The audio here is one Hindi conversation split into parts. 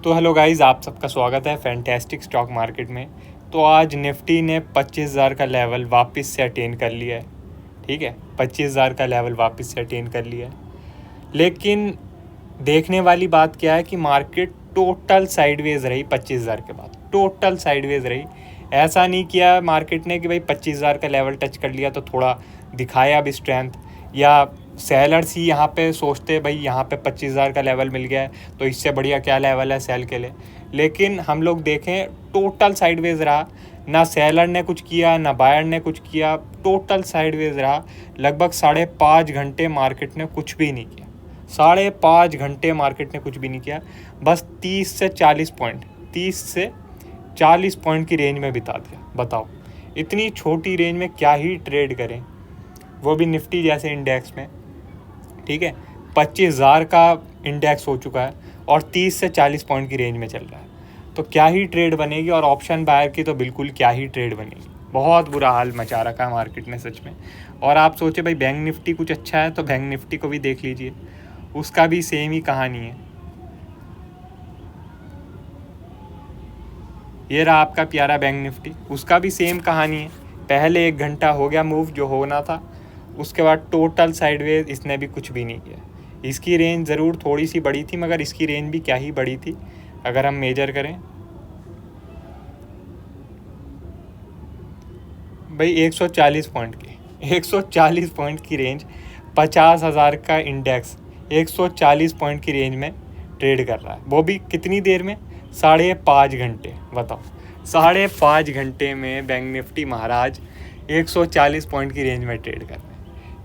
तो हेलो गाइस, आप सबका स्वागत है फैंटास्टिक स्टॉक मार्केट में। तो आज निफ्टी ने 25,000 का लेवल वापस से अटेन कर लिया है। ठीक है, 25,000 का लेवल वापस से अटेन कर लिया है। लेकिन देखने वाली बात क्या है कि मार्केट टोटल साइडवेज रही 25,000 के बाद, टोटल साइडवेज रही। ऐसा नहीं किया मार्केट ने कि भाई 25,000 का लेवल टच कर लिया तो थोड़ा दिखाया भी स्ट्रेंथ, या सेलर्स ही यहाँ पे सोचते भाई यहाँ पे 25,000 का लेवल मिल गया है तो इससे बढ़िया क्या लेवल है सेल के लिए। लेकिन हम लोग देखें टोटल साइडवेज रहा, ना सेलर ने कुछ किया ना बायर ने कुछ किया, टोटल साइडवेज रहा। लगभग 5.5 घंटे मार्केट ने कुछ भी नहीं किया, 5.5 घंटे मार्केट ने कुछ भी नहीं किया, बस 30 से 40 पॉइंट की रेंज में बिता दिया। बताओ इतनी छोटी रेंज में क्या ही ट्रेड करें, वो भी निफ्टी जैसे इंडेक्स में। ठीक है, 25,000 का इंडेक्स हो चुका है और 30 से 40 पॉइंट की रेंज में चल रहा है, तो क्या ही ट्रेड बनेगी। और ऑप्शन बायर की तो बिल्कुल क्या ही ट्रेड बनेगी। बहुत बुरा हाल मचा रखा है मार्केट ने सच में। और आप सोचे भाई बैंक निफ्टी कुछ अच्छा है, तो बैंक निफ्टी को भी देख लीजिए, उसका भी सेम ही कहानी है। ये रहा आपका प्यारा बैंक निफ्टी, उसका भी सेम कहानी है। पहले 1 घंटा हो गया मूव जो होना था, उसके बाद टोटल साइडवेज, इसने भी कुछ भी नहीं किया। इसकी रेंज ज़रूर थोड़ी सी बड़ी थी, मगर इसकी रेंज भी क्या ही बड़ी थी अगर हम मेजर करें। भाई 140 पॉइंट की 140 पॉइंट की रेंज, 50,000 का इंडेक्स 140 पॉइंट की रेंज में ट्रेड कर रहा है, वो भी कितनी देर में? 5.5 घंटे। बताओ 5.5 घंटे में बैंक निफ्टी महाराज 140 पॉइंट की रेंज में ट्रेड कर रहे हैं।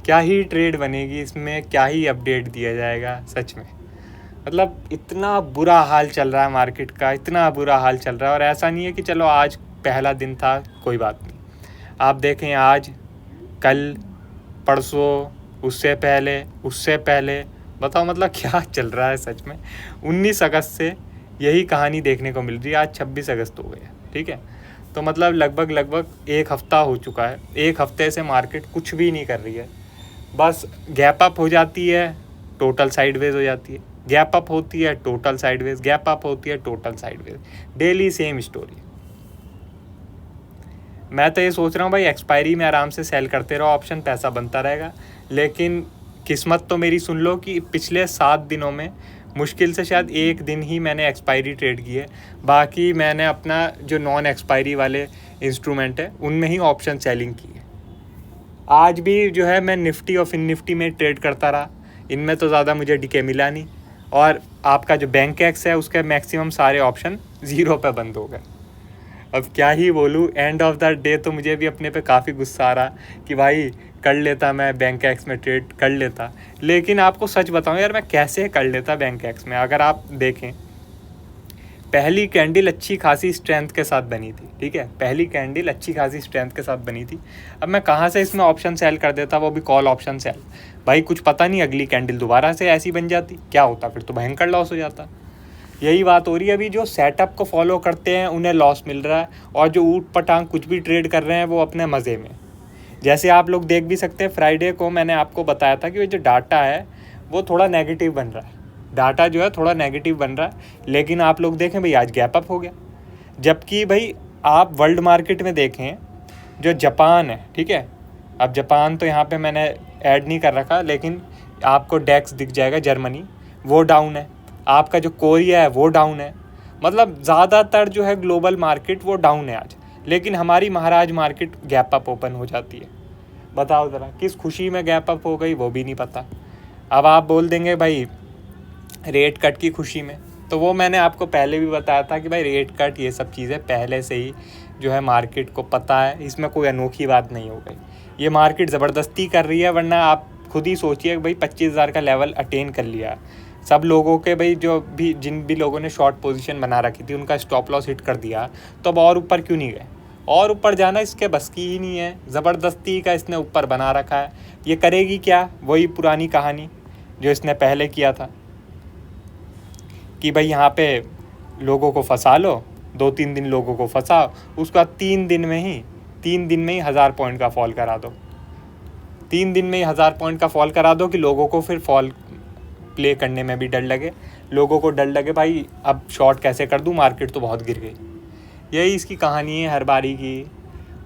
क्या ही ट्रेड बनेगी इसमें, क्या ही अपडेट दिया जाएगा सच में। मतलब इतना बुरा हाल चल रहा है मार्केट का, इतना बुरा हाल चल रहा है। और ऐसा नहीं है कि चलो आज पहला दिन था कोई बात नहीं, आप देखें आज, कल, परसों, उससे पहले, बताओ मतलब क्या चल रहा है सच में। 19 अगस्त से यही कहानी देखने को मिल रही है, आज 26 अगस्त हो गया। ठीक है, तो मतलब लगभग 1 हफ्ता हो चुका है। 1 हफ्ते से मार्केट कुछ भी नहीं कर रही है, बस गैप अप हो जाती है, टोटल साइडवेज हो जाती है, गैप अप होती है, टोटल साइडवेज, गैप अप होती है, total sideways, daily same story. मैं तो ये सोच रहा हूँ भाई एक्सपायरी में आराम से सेल करते रहो, ऑप्शन पैसा बनता रहेगा। लेकिन किस्मत तो मेरी सुन लो कि पिछले 7 दिनों में मुश्किल से शायद 1 दिन ही मैंने एक्सपायरी ट्रेड की है, बाकी मैंने अपना जो नॉन एक्सपायरी वाले इंस्ट्रूमेंट है उनमें ही ऑप्शन सेलिंग की है। आज भी जो है मैं निफ्टी और फिन निफ्टी में ट्रेड करता रहा, इनमें तो ज़्यादा मुझे डीके मिला नहीं। और आपका जो बैंक एक्स है उसके मैक्सिमम सारे ऑप्शन 0 पे बंद हो गए। अब क्या ही बोलूँ, एंड ऑफ द डे तो मुझे भी अपने पे काफ़ी गुस्सा आ रहा कि भाई कर लेता, मैं बैंक एक्स में ट्रेड कर लेता। लेकिन आपको सच बताऊँ यार, मैं कैसे कर लेता बैंक एक्स में। अगर आप देखें, पहली कैंडल अच्छी खासी स्ट्रेंथ के साथ बनी थी। ठीक है, पहली कैंडल अच्छी खासी स्ट्रेंथ के साथ बनी थी। अब मैं कहाँ से इसमें ऑप्शन सेल कर देता, वो भी कॉल ऑप्शन सेल। भाई कुछ पता नहीं अगली कैंडल दोबारा से ऐसी बन जाती, क्या होता, फिर तो भयंकर लॉस हो जाता। यही बात हो रही है। अभी जो सेटअप को फॉलो करते हैं उन्हें लॉस मिल रहा है, और जो ऊट पटांग कुछ भी ट्रेड कर रहे हैं वो अपने मज़े में। जैसे आप लोग देख भी सकते हैं, फ्राइडे को मैंने आपको बताया था कि वो जो डाटा है वो थोड़ा नेगेटिव बन रहा है, डाटा जो है थोड़ा नेगेटिव बन रहा है। लेकिन आप लोग देखें भाई आज गैप अप हो गया। जबकि भाई आप वर्ल्ड मार्केट में देखें, जो जापान है, ठीक है, अब जापान तो यहाँ पे मैंने ऐड नहीं कर रखा, लेकिन आपको डेक्स दिख जाएगा, जर्मनी वो डाउन है, आपका जो कोरिया है वो डाउन है। मतलब ज़्यादातर जो है ग्लोबल मार्केट वो डाउन है आज, लेकिन हमारी महाराज मार्केट गैप अप ओपन हो जाती है। बताओ ज़रा किस खुशी में गैप अप हो गई वो भी नहीं पता। अब आप बोल देंगे भाई रेट कट की खुशी में, तो वो मैंने आपको पहले भी बताया था कि भाई रेट कट ये सब चीज़ें पहले से ही जो है मार्केट को पता है, इसमें कोई अनोखी बात नहीं हो गई। ये मार्केट ज़बरदस्ती कर रही है, वरना आप खुद ही सोचिए भाई 25,000 का लेवल अटेन कर लिया सब लोगों के, भाई जिन भी लोगों ने शॉर्ट पोजीशन बना रखी थी उनका स्टॉप लॉस हिट कर दिया, तो अब और ऊपर क्यों नहीं गए? और ऊपर जाना इसके बस की ही नहीं है, ज़बरदस्ती का इसने ऊपर बना रखा है। ये करेगी क्या? वही पुरानी कहानी जो इसने पहले किया था कि भाई यहाँ पे लोगों को फंसा लो, 2-3 दिन लोगों को फंसाओ, उसके बाद 3 दिन में ही 1000 पॉइंट का फॉल करा दो। 3 दिन में ही 1000 पॉइंट का फॉल करा दो कि लोगों को फिर फॉल प्ले करने में भी डर लगे, लोगों को डर लगे भाई अब शॉर्ट कैसे कर दूँ, मार्केट तो बहुत गिर गई। यही इसकी कहानी है हर बारी की।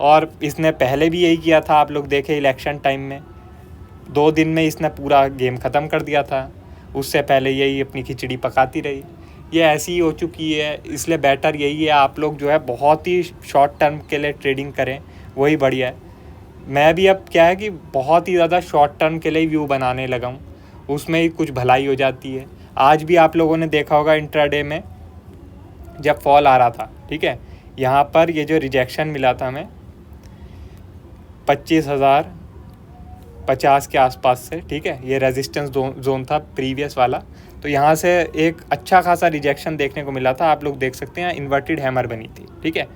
और इसने पहले भी यही किया था, आप लोग देखे इलेक्शन टाइम में 2 दिन में इसने पूरा गेम ख़त्म कर दिया था। उससे पहले यही अपनी खिचड़ी पकाती रही। ये ऐसी ही हो चुकी है, इसलिए बेटर यही है आप लोग जो है बहुत ही शॉर्ट टर्म के लिए ट्रेडिंग करें, वही बढ़िया है। मैं भी अब क्या है कि बहुत ही ज़्यादा शॉर्ट टर्म के लिए व्यू बनाने लगा हूँ, उसमें ही कुछ भलाई हो जाती है। आज भी आप लोगों ने देखा होगा इंट्राडे में जब फॉल आ रहा था, ठीक है, यहाँ पर ये जो रिजेक्शन मिला था हमें 25,050 के आसपास से, ठीक है, ये रेजिस्टेंस जोन था प्रीवियस वाला, तो यहाँ से एक अच्छा खासा रिजेक्शन देखने को मिला था। आप लोग देख सकते हैं इन्वर्टेड हैमर बनी थी, ठीक है।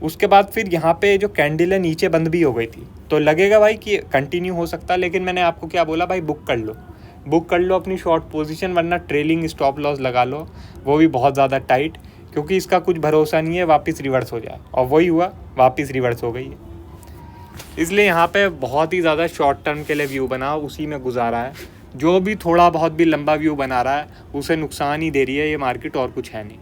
उसके बाद फिर यहाँ पे जो कैंडल है नीचे बंद भी हो गई थी, तो लगेगा भाई कि कंटिन्यू हो सकता है, लेकिन मैंने आपको क्या बोला भाई, बुक कर लो अपनी शॉर्ट पोजीशन, वरना ट्रेलिंग स्टॉप लॉस लगा लो, वो भी बहुत ज़्यादा टाइट, क्योंकि इसका कुछ भरोसा नहीं है वापस रिवर्स हो जाए। और वही हुआ, वापस रिवर्स हो गई है। इसलिए यहाँ पे बहुत ही ज़्यादा शॉर्ट टर्म के लिए व्यू बनाओ, उसी में गुजारा है। जो भी थोड़ा बहुत भी लंबा व्यू बना रहा है उसे नुकसान ही दे रही है ये मार्केट, और कुछ है नहीं।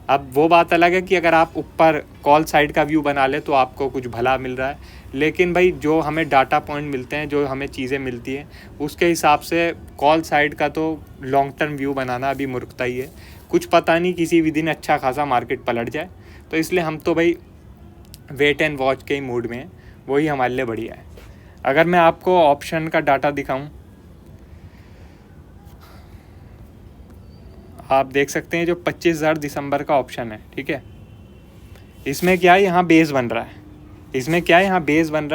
अब वो बात अलग है कि अगर आप ऊपर कॉल साइड का व्यू बना ले तो आपको कुछ भला मिल रहा है, लेकिन भाई जो हमें डाटा पॉइंट मिलते हैं, जो हमें चीज़ें मिलती हैं, उसके हिसाब से कॉल साइड का तो लॉन्ग टर्म व्यू बनाना अभी मूर्खता ही है। कुछ पता नहीं, किसी भी दिन अच्छा खासा मार्केट पलट जाए, तो इसलिए हम तो भाई वेट एंड वॉच के ही मूड में हैं, वही हमारे लिए बढ़िया है। अगर मैं आपको ऑप्शन का डाटा दिखाऊं, आप देख सकते हैं जो 25,000 दिसंबर का ऑप्शन है, ठीक है, इसमें क्या है, यहाँ बेस बन रहा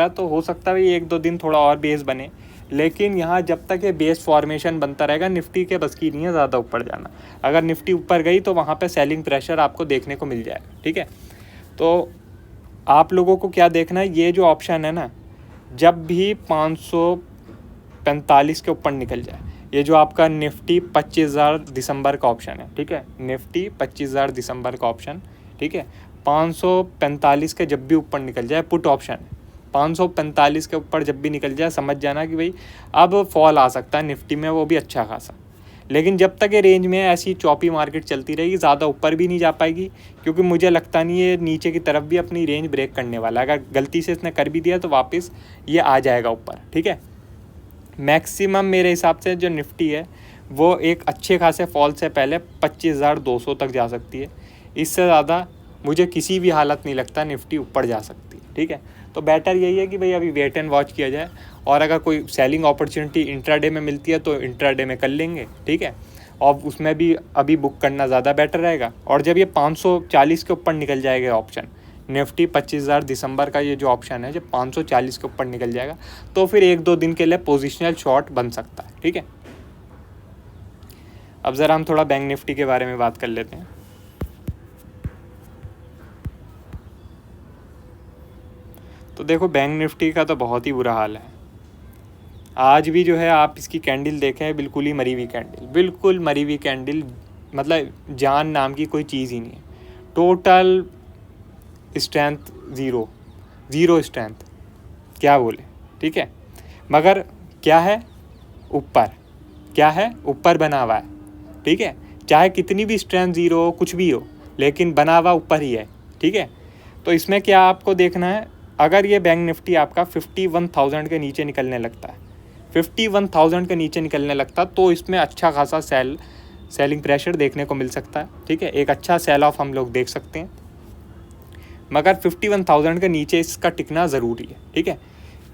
है, तो हो सकता है 1-2 दिन थोड़ा और बेस बने, लेकिन यहाँ जब तक ये बेस फॉर्मेशन बनता रहेगा, निफ्टी के बस की नहीं है ज़्यादा ऊपर जाना। अगर निफ्टी ऊपर गई तो वहाँ पे सेलिंग प्रेशर आपको देखने को मिल जाएगा, ठीक है। तो आप लोगों को क्या देखना है, ये जो ऑप्शन है ना, जब भी 545 के ऊपर निकल जाए, ये जो आपका निफ्टी 25,000 दिसंबर का ऑप्शन है, ठीक है, निफ्टी 25,000 दिसंबर का ऑप्शन, ठीक है, 545 के जब भी ऊपर निकल जाए, पुट ऑप्शन है, 545 के ऊपर जब भी निकल जाए, समझ जाना कि भाई अब फॉल आ सकता है निफ्टी में, वो भी अच्छा खासा। लेकिन जब तक ये रेंज में ऐसी चॉपी मार्केट चलती रहेगी, ज़्यादा ऊपर भी नहीं जा पाएगी, क्योंकि मुझे लगता नहीं है नीचे की तरफ भी अपनी रेंज ब्रेक करने वाला है। अगर गलती से इसने कर भी दिया तो वापस ये आ जाएगा ऊपर, ठीक है। मैक्सिमम मेरे हिसाब से जो निफ्टी है वो एक अच्छे खासे फॉल से पहले 25,200 तक जा सकती है। इससे ज़्यादा मुझे किसी भी हालत नहीं लगता निफ्टी ऊपर जा सकती है, ठीक है। तो बेटर यही है कि भाई अभी वेट एंड वॉच किया जाए, और अगर कोई सेलिंग अपॉर्चुनिटी इंट्राडे में मिलती है तो इंट्राडे में कर लेंगे, ठीक है, और उसमें भी अभी बुक करना ज़्यादा बेटर रहेगा। और जब ये 540 के ऊपर निकल जाएगा ऑप्शन, निफ्टी 25,000 दिसंबर का ये जो ऑप्शन है, जब 540 के ऊपर निकल जाएगा तो फिर 1-2 दिन के लिए पोजिशनल शॉर्ट बन सकता है, ठीक है। अब ज़रा हम थोड़ा बैंक निफ्टी के बारे में बात कर लेते हैं। तो देखो बैंक निफ्टी का तो बहुत ही बुरा हाल है। आज भी जो है आप इसकी कैंडल देखें, बिल्कुल ही मरी हुई कैंडल, मतलब जान नाम की कोई चीज़ ही नहीं है। टोटल स्ट्रेंथ ज़ीरो स्ट्रेंथ, क्या बोले, ठीक है। मगर क्या है ऊपर बना हुआ है, ठीक है, चाहे कितनी भी स्ट्रेंथ ज़ीरो हो, कुछ भी हो, लेकिन बना हुआ ऊपर ही है, ठीक है। तो इसमें क्या आपको देखना है, अगर ये बैंक निफ्टी आपका 51,000 के नीचे निकलने लगता है, 51,000 के नीचे निकलने लगता, तो इसमें अच्छा खासा सेलिंग प्रेशर देखने को मिल सकता है, ठीक है, एक अच्छा सेल ऑफ हम लोग देख सकते हैं। मगर 51,000 के नीचे इसका टिकना ज़रूरी है, ठीक है,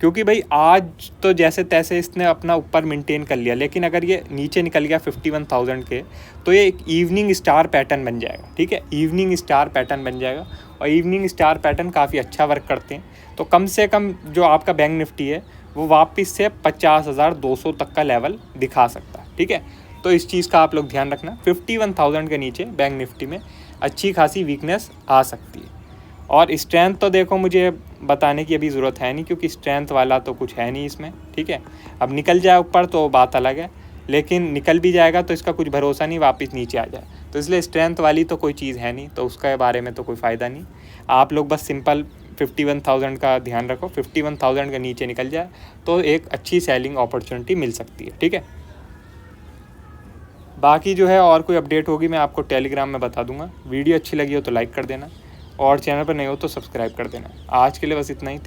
क्योंकि भाई आज तो जैसे तैसे इसने अपना ऊपर मेंटेन कर लिया, लेकिन अगर ये नीचे निकल गया 51,000 के, तो ये एक इवनिंग स्टार पैटर्न बन जाएगा, ठीक है, इवनिंग स्टार पैटर्न बन जाएगा। और इवनिंग स्टार पैटर्न काफ़ी अच्छा वर्क करते हैं। तो कम से कम जो आपका बैंक निफ्टी है वो वापस से 50,200 तक का लेवल दिखा सकता है, ठीक है। तो इस चीज़ का आप लोग ध्यान रखना, 51,000 के नीचे बैंक निफ्टी में अच्छी खासी वीकनेस आ सकती है। और स्ट्रेंथ तो देखो मुझे बताने की अभी ज़रूरत है नहीं, क्योंकि स्ट्रेंथ वाला तो कुछ है नहीं इसमें, ठीक है। अब निकल जाए ऊपर तो बात अलग है, लेकिन निकल भी जाएगा तो इसका कुछ भरोसा नहीं वापस नीचे आ जाए, तो इसलिए स्ट्रेंथ वाली तो कोई चीज़ है नहीं, तो उसके बारे में तो कोई फ़ायदा नहीं। आप लोग बस सिंपल 51,000 का ध्यान रखो, 51,000 के नीचे निकल जाए तो एक अच्छी सेलिंग अपॉर्चुनिटी मिल सकती है, ठीक है। बाकी जो है और कोई अपडेट होगी मैं आपको टेलीग्राम में बता दूंगा। वीडियो अच्छी लगी हो तो लाइक कर देना और चैनल पर नए हो तो सब्सक्राइब कर देना। आज के लिए बस इतना ही। थैंक